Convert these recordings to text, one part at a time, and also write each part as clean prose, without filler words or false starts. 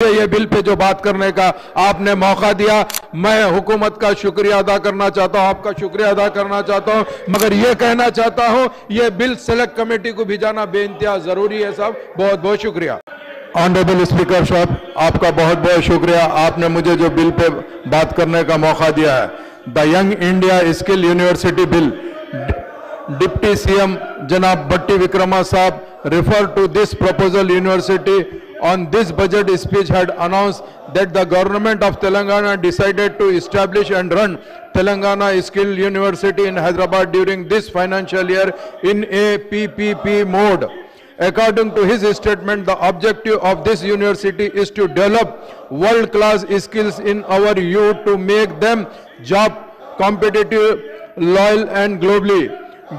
ये bill pay जो बात करने का आपने मौका दिया, मैं हुकूमत का शुक्रिया अदा करना चाहता हूं, आपका शुक्रिया अदा करना चाहता हूं, मगर ये कहना चाहता हूं ये बिल सेलेक्ट कमेटी को भेजाना बेइंतहा जरूरी है साहब। बहुत बहुत शुक्रिया। ऑनरेबल स्पीकर साहब, आपका बहुत बहुत शुक्रिया, आपने मुझे जो बिल पे बात करने का मौका दिया है। The young India skill university bill, deputy CM जनाब भट्टी विक्रमा साहब refer to this proposal. University on this budget speech had announced that the government of Telangana decided to establish and run Telangana Skill University in Hyderabad during this financial year in a PPP mode. According to his statement, the objective of this university is to develop world-class skills in our youth to make them job competitive, loyal and globally.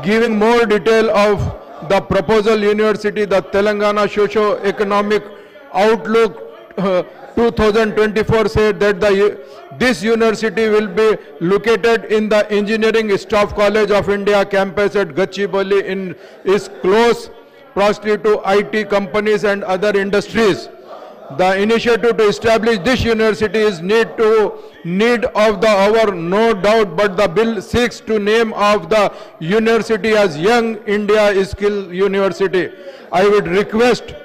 Giving more detail of the proposal university, the Telangana Socio-Economic Outlook 2024 said that this university will be located in the Engineering Staff College of India campus at Gachibowli is close proximity to IT companies and other industries. The initiative to establish this university is need of the hour, no doubt, but the bill seeks to name of the university as Young India Skill University. I would request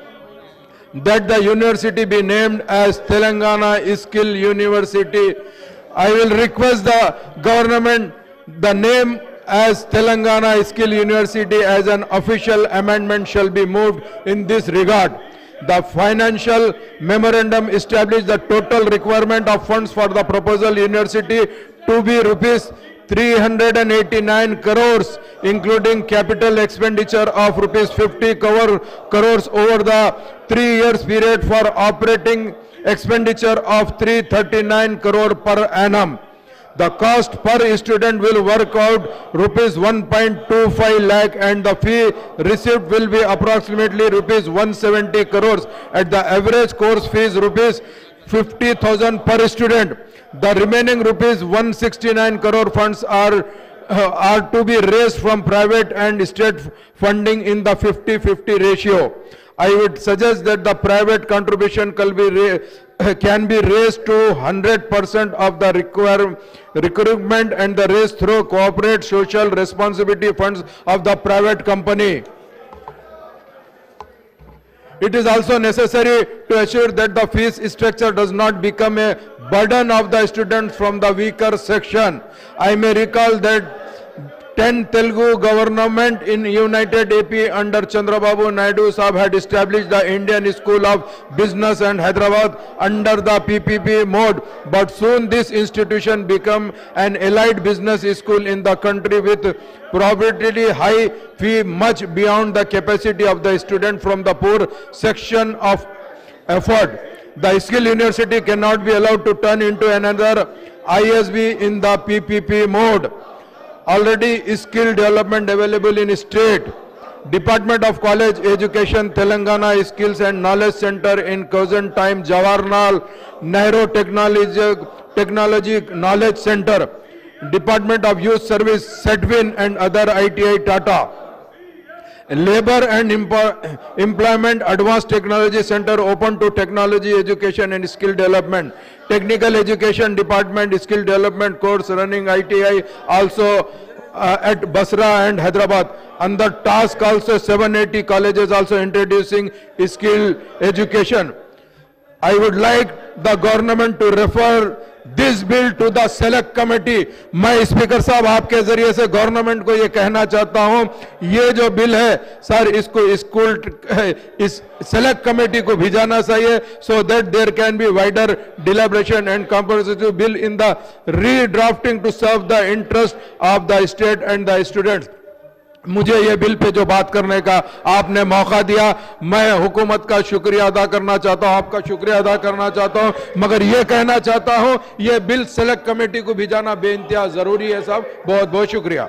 that the university be named as Telangana Skill University. I will request the government the name as Telangana Skill University as an official amendment shall be moved in this regard. The financial memorandum established the total requirement of funds for the proposal university to be rupees 389 crores, including capital expenditure of rupees 50 crores over the 3 years period for operating expenditure of 339 crore per annum. The cost per student will work out rupees 1.25 lakh and the fee received will be approximately rupees 170 crores. At the average course fees rupees 50,000 per student. The remaining rupees 169 crore funds are to be raised from private and state funding in the 50-50 ratio. I would suggest that the private contribution can be raised to 100% of the requirement and the raised through corporate social responsibility funds of the private company. It is also necessary to assure that the fees structure does not become a burden of the students from the weaker section. I may recall that 10 Telugu government in United AP under Chandrababu Naidu Sahab had established the Indian School of Business and Hyderabad under the PPP mode, but soon this institution became an allied business school in the country with probably high fee much beyond the capacity of the student from the poor section of effort. The skill university cannot be allowed to turn into another ISB in the PPP mode. Already skill development available in state. Department of College Education, Telangana Skills and Knowledge Center in present time, Jawaharlal Nehru Technology Knowledge Center. Department of Youth Service, SEDWIN and other ITI Tata. Labor and Employment Advanced Technology Center open to technology education and skill development. Technical Education Department skill development course running ITI also at Basra and Hyderabad. Under task also 780 colleges also introducing skill education. I would like the government to refer this bill to the select committee. मैं speaker साहब आपके जरिए से government को ये कहना चाहता हूं, ये जो बिल है सर इसको स्कूल इस सेलेक्ट कमेटी को भेजना चाहिए, so that there can be wider deliberation and comprehensive bill in the redrafting to serve the interest of the state and the students. मुझे ये बिल पे जो बात करने का आपने मौका दिया, मैं हुकूमत का शुक्रिया अदा करना चाहता हूं, आपका शुक्रिया अदा करना चाहता हूं, मगर ये कहना चाहता हूं ये बिल सेलेक्ट कमेटी को भेजाना बेइंतहा जरूरी है साहब। बहुत बहुत शुक्रिया।